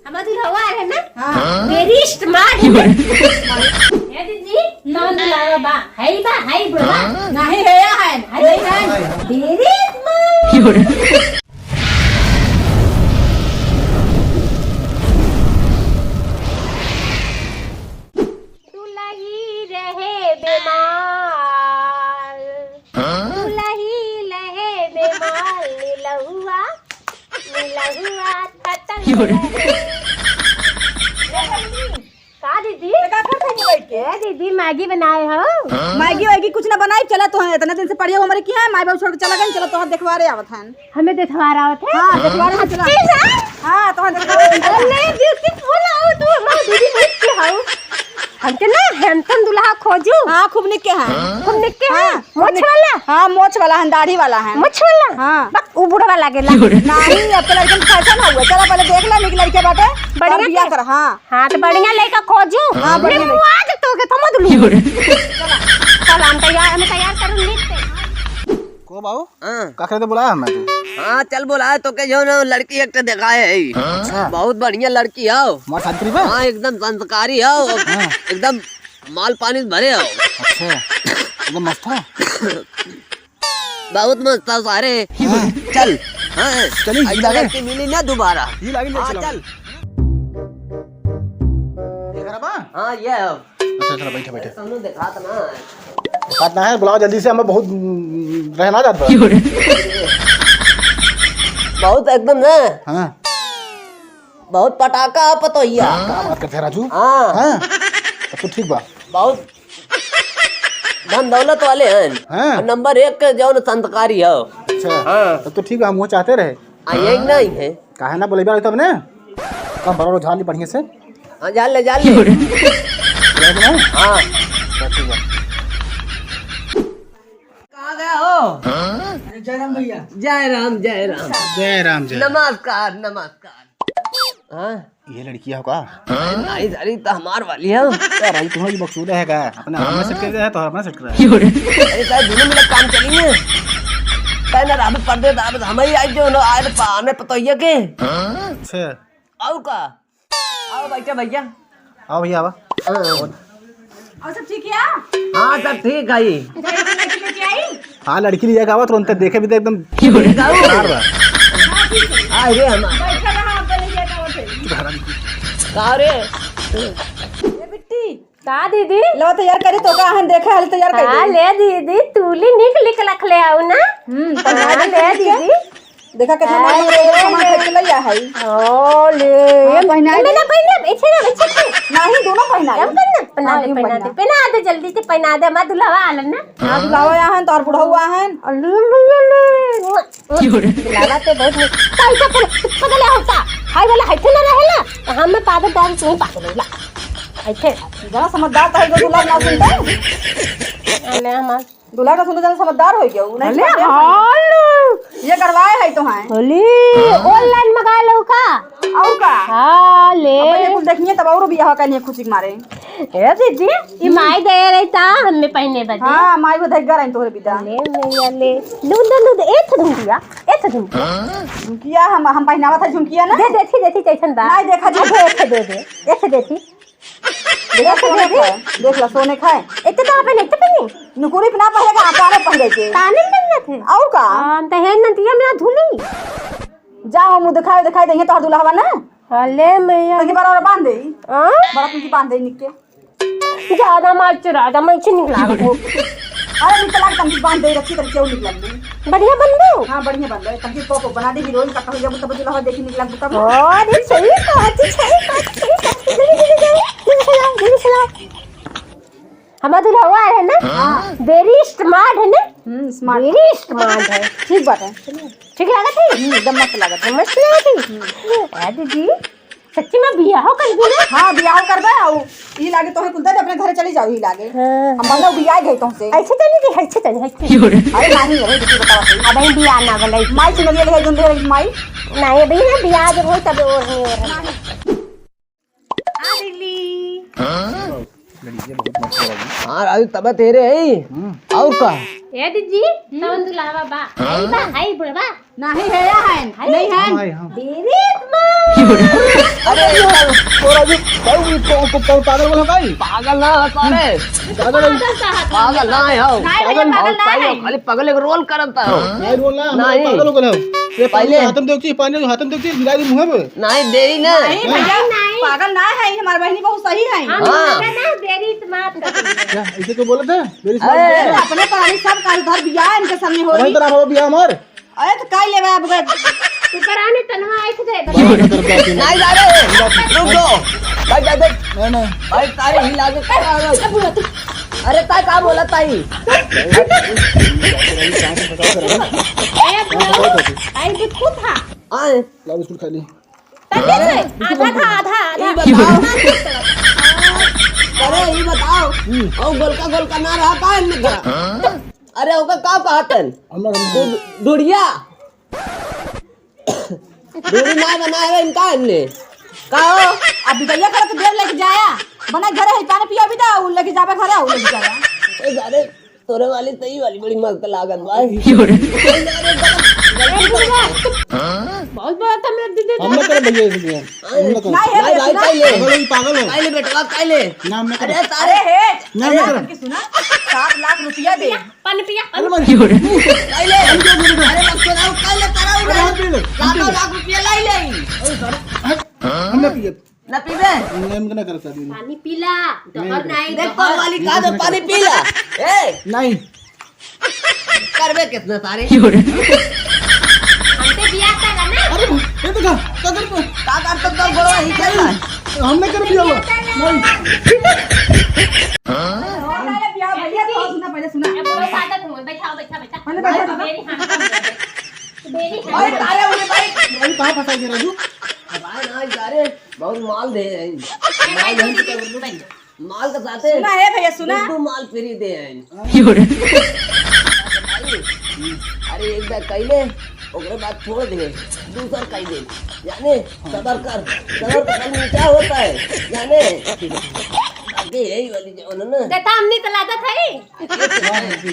हमारी हवा है ना। हाँ वेरी स्मार्ट है ये दीदी नॉन लावा बा है बुढ़वा नहीं है या है वेरी स्मार्ट। दुलही रहे बेमार दुलही लहे बेमार मिलहुआ का दीदी दीदी मैगी बनाए हो। मैगी वैगी कुछ ना बनाई चला तो है इतने दिन से पढ़ियो हमारे की है माई बाप छोड़ के चला गए चलो तो देखवा रहे आवत हैं हमें देखवा रहा थे। हां देखवा रहे चला हां तो देखवा अरे ब्यूटीफुल आओ तू हमारी दीदी निक हो हमके ना हैंडसम दुल्हा खोजू। हां खूब निक के है खूब निक के है मोछ वाला। हां मोछ वाला है दाढ़ी वाला है मोछ वाला। हां बस उ बुढ़वा लागेला नहीं अब तो लड़कन फैशन हुआ चला पहले देख ले निक लड़के बाटे बढ़िया बियाह कर। हां हां तो बढ़िया लड़का खोजू। हां बढ़िया आज तो के थम दुलू चल हम तैयार करूं लिखते को बाबू का करे बुलाया हमें तू। हाँ चल बोला तो के जो ना लड़की एक दिखाए है बहुत बढ़िया लड़की हो। मार शांति बा। हाँ एकदम संस्कारी हो एकदम माल पानी भरे हो। अच्छा एकदम मस्त है बहुत मस्त हो सारे। चल हाँ चली ऐसा लड़की मिली ना दोबारा। ये लागी ले हाँ, चलो चल ये करा बा। हाँ ये हो अच्छा चलो बैठे बैठे तुमने देखा था ना बात ना है बुलाओ जल्दी से हमें बहुत रहना जात बा। बहुत एकदम ना हां बहुत पटाखा पतोहिया। क्या बात करते हैं राजू। हाँ हां तो ठीक बा बहुत धन दौलत वाले हैं। हाँ। और नंबर 1 के जो संस्कारी हो। अच्छा हाँ। तब तो ठीक बा हम वो चाहते रहे यही नहीं है। काहे ना बोले बा तब ने कम बड़ा झाली बढ़िया से। हाँ जान ले हाँ ठीक बा कहाँ गया हो। जय राम भैया जय राम जय राम जय राम जय नमस्कार नमस्कार। हाँ ये लड़की है का नहीं सारी तो हमार वाली है। यार भाई तुम्हारी बकचोदा है का अपने हाथ में सेट कर दिया है तो अपना सेट कर रहा है। अरे साहब दोनों मिलकर काम चली ना पहले रात पर्दे दावत हमारी आई जो ना आए पाने पतोहिया के। अच्छा आओ का आओ भैया भैया आओ भैया आवा। और सब ठीक है। हाँ सब ठीक है ये हाँ लड़की लिया का आवा तुरंत देखे भी तो एकदम ठीक है मार बा। अरे हमारा बैठा रहा अब ले जाता होते का रे ए बिट्टी का दीदी लो तैयार करी तो का हन देखा हाल तैयार कर हाँ ले दीदी तूली निक रख ले आओ ना। हाँ, ले दीदी देखा कितना माल सामान खरीद के लिया है। ओ ले पहना दे। नहीं दोनों पहना हम पहना दे जल्दी से पहना दे हमारा दुल्हा आलन ना। हां दुलावा यहाँ तो और बुढ़वा हैं दुल्हा ते बहुत पैसा पगले होता हाय वाला हाइथे ना रहेला हम में पागल डांस नहीं पागल होला हाइथे जरा समझदार तो है जो दुल्हा ना सुनता ले हमार दुल्हा का सुनता जरा समझदार हो गया नहीं ले हाल ये करवाए है तो हैं होली ऑनलाइन मंगा लो का और का हां ले पहले कुछ देखिए तब और बियाह का लिए खुशी के मारे। ए दीदी ई माई दे रही ता हमें पहने बदे। हां माई को धग गई तोरे बिदा ले मैया ले लूद एक झुमकिया झुमकिया हम पहनावा था झुमकिया ना दे देखी कैसन बा नहीं देखा जी दे देखी देख ला सोने खाए इतने तो पहने नुकुरी पे ना पहनेगा आकारे पहने के ताने पहने थे और का हम तो है न दिया मेरा धुली जाओ मुंह दिखाई देंगे तो दुल्हा ना हले मैया तंगी बड़ा बांध दे हां बड़ा तुमकी बांध दे निके ज्यादा मार चुरा मैं से निकला को अरे निकला तंगी बांध दे रखी करके निकल ली बढ़िया बन गयो। हां बढ़िया बन गए तंगी पोपो बना दे हीरोइन का हो जब तब दुल्हा देखी निकला तब अरे सही हमारा दुल्हा है ना वेरी स्मार्ट है ना स्मार्ट वेरी स्मार्ट है ठीक बात है ठीक लागत है एकदम मस्त लागत है मस्त लागत है दीदी सच्ची में बियाह कर दी ना। हां बियाह कर दे और ई लागे तो है कुल दे अपने घर चली जाओ ई लागे हां हम बंदा बियाह गई तो से ऐसे चली गई ऐसे अरे नहीं है देखो बताओ अब ही बियाह ना बोले माई से लगे ले जंदे माई नहीं अभी ना बियाह जब हो तब और नहीं हो रहा आ दिल्ली लड़की बहुत मस्त लगी। हाँ राजू तब तेरे है और का ए दीदी तवन दुलावा बा हाय बा हाय बुढ़वा नहीं है या है नहीं है तेरी माँ अरे थोड़ा भी पागल बोलो भाई पागल ना सारे पागल ना है हो खाली पागल एक रोल करता हो नहीं बोलना नहीं। पागल हो गए ये पहले- पहले हाथम देखती पानी हाथम देखती गिरा दी मुंह पे नहीं देरी ना नहीं भैया पागल ना है हमारी बहनी बहुत सही है हम हाँ। ना देरी मत कर क्या ऐसे तो बोले थे मेरी अरे अपने प्राणी सब का उधर बिया है इनके सामने हो हमारी रही तरह हो बिया हमार अरे तो काय लेवे अब तू कराने तनवा आए थे नहीं जा रहे रुक दो भाई जा दे नहीं नहीं भाई तारे हिला के अरे ताई का बोला ताई ए बुढ़वा आई बिल्कुल था आए ला बिस्कुट खा ली आधा था आधा ये आधा बताओ अरे ये बताओ ओ गोलका ना रहा का इनमें का अरे ओका का कहतन हम लोग दुड़िया दुड़ी ना बनाए इनका इनने का हो अब भैया कर तो देर लेके जाया बना घरे है पानी पिया भी दा उ लेके जाबे घरे उ लेके जाया ए अरे तोरे वाली सही वाली बड़ी मस्त लागत भाई बहुत बड़ा था मेरे दीदी हम लोग कर भैया इसलिए हम लोग नहीं है भाई भाई काइले पागल हो काइले बेटवा काइले नाम में अरे अरे तारे हे ना ना कर की सुना 7 लाख रुपया दे पानी पिया काइले अरे मत कराओ काइले कराओ लाख रुपया लाई ले हमने पिए ना पीबे नेम के ना कर शादी पानी पीला दोहर नहीं देख पर वाली का दो पानी पी ला ए नहीं करबे कितना सारे हमसे बिया का ना अरे ये तो का कर को का कर तो बड़ा ही खेला हमने कर दिया वो नहीं अरे बिया भैया तो सुना पहले सुना ए बुढ़वा सादा तुम बैठा बैठा मैंने बैठा था। मेरी हाथ मेरी भाई तारे उन्हें भाई भाई कहां फंसा के राजू भाई ना जा रे बहुत माल दे माल के साथ सुना है भैया सुना दो माल फ्री दे हैं अरे एक बार कैले ओकरे बाद छोड़ दे दूसर कह दे जाने सबर कर क्या होता है जाने आगे यही वाली जो ना देता हमने तो लाता था ही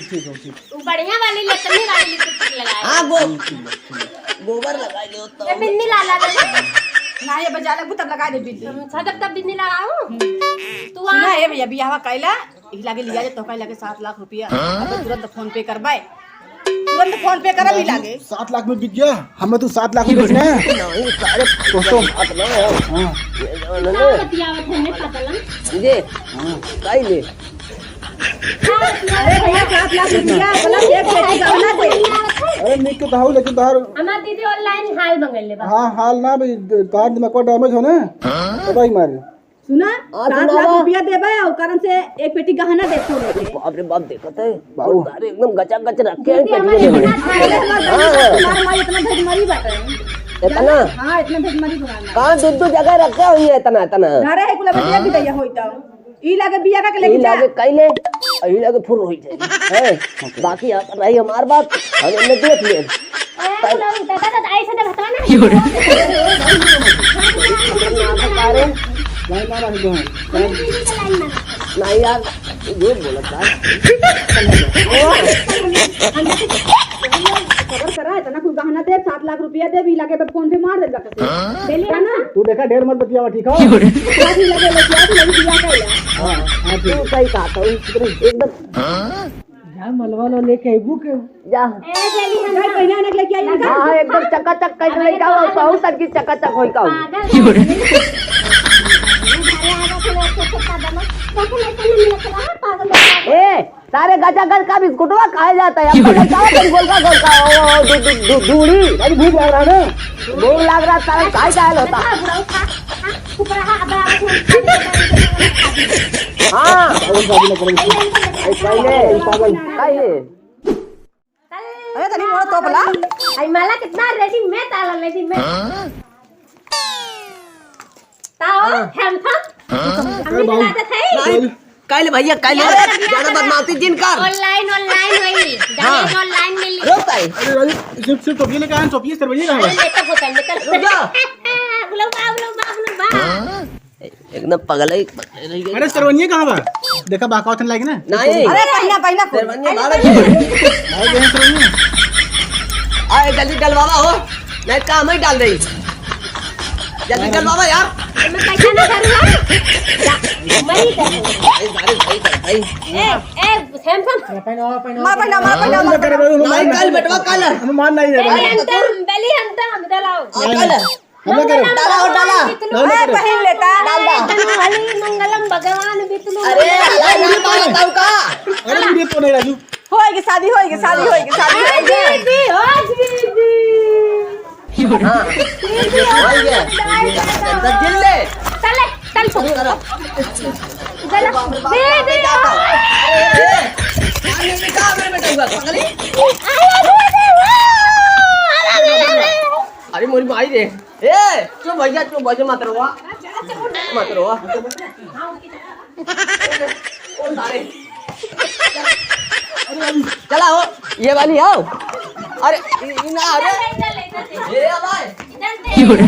ठीक हो ठीक बढ़िया वाली लतनी वाली लिपस्टिक लगाए हाँ गोबर लगा दो तो ये बिन्नी लाला ना ना ये बजा लग तब लगा दे बिल्ली सदब तब बिन्नी लगाऊं तू सुना आ है भैया बियाह कैला एक लागे लिया जे तो कैला के 7 लाख रुपया अब तुरंत फोन पे करबाए तुरंत फोन पे करब ही लागे 7 लाख में बिक गया हमें तो 7 लाख में बेचना है नहीं सारे दोस्तों अपना है हां ये जो ना बतियावत है नहीं पता लग ये कैले अरे भैया 7 लाख रुपया मतलब एक पेटी गहना दे अरे निक के कहू लेकिन तोहर हमार दीदी ऑनलाइन हाल मंगल बा हां हाल ना भाई कार्ड में को डैमेज हो ना पता ही मारे सुना हाँ, 7 सुना लाख बा। रुपया देबे और कारण से एक पेटी गहना दे तो बाप रे बाप देखत है बाबू सारे एकदम गचा गच रखे हैं दीदी पेटी में हमारे इतना भेज मरी बाटे इतना हां इतना भेज मरी दुकान कहाँ दो जगह रखे हुई है इतना इतना घरे है कुला बतिया भी दैया होइता ई लागे बिया का के ई लेके जा लागे कैले ई लागे फुर होई जाए है बाकी यहाँ रही हमार बात हमने देख लिए ए बोला दादा ऐसे दे बता ना नहीं ना रही दो नहीं यार झूठ बोला था खबर करा इतना कुल गहना दे 7 लाख रुपया दे भी लागे फोन पे मार देगा कैसे डेली है ना तू देखा ढेर मत बतिया ठीक हो क्या भी लगे बिया का हां हां तू सही कहा था एकदम यार मलवा लो लेके आइबू के जा ए जल्दी हम भाई पहिना ने लेके आई इनका हाँ एकदम चकाचक कर लेगा वो बहुत तक की चकाचक होई का पागल घरे आगा के लेके चक्का दमा कैसे लेके नहीं निकला पागल ए सारे गचा गच का बिस्कुटवा खाया जाता है अपना क्या गोलका गोलका दूड़ी अरे भूख लग रहा है ना भूख लग रहा सारा काय काय होता बुरा उठा ऊपर हा अब हाँ पागल शादी ना करेंगे पहले पागल काहे अरे तनी मोर तोपला आई माला कितना रेडी में ताला लेडी में ताओ हम हमने लाते थे काले भैया काले ज्यादा बदमाशी जिन कर ऑनलाइन ऑनलाइन वही डायरेक्ट ऑनलाइन मिली रोता है अरे राजू सिर्फ टोपी लेके आए टोपी सर भैया कहां है मेकअप होता है मेकअप रुक जा बुलाओ बा बुलाओ बा बुलाओ बा एकदम पगला ही अरे सरवनिया कहाँ बा देखा बाका उठने लगी ना नहीं अरे पहिला खोल। सरवनिया बाहर है। भाई बहन सरवनिया आए जल्दी डलवावा हो नहीं काम ही डाल रही जल्दी डलवावा यार मैं पैसा ना करूँगा मैं ही करूँगा भाई ए सैमसंग मार पहिला नहीं कल बेटवा कल हमें मान नहीं दे बेली अंतम दलाओ कल डाला और डाला पहिन लेता हरि मंगलम भगवान विष्णु अरे अल्लाह ना बताऊ का अरे वीडियो तो नहीं राजू होएगी शादी होएगी दीदी हो दीदी हां भाई ये जिल्ले चले चल शुरू करो चलो दीदी अरे ये का मेरे बेटा हुआ पगली अरे मोरी माई रे ए चुप भैया मत रो ओ सारे चला हो ये वाली आओ अरे ना अरे चले ये भाई इधर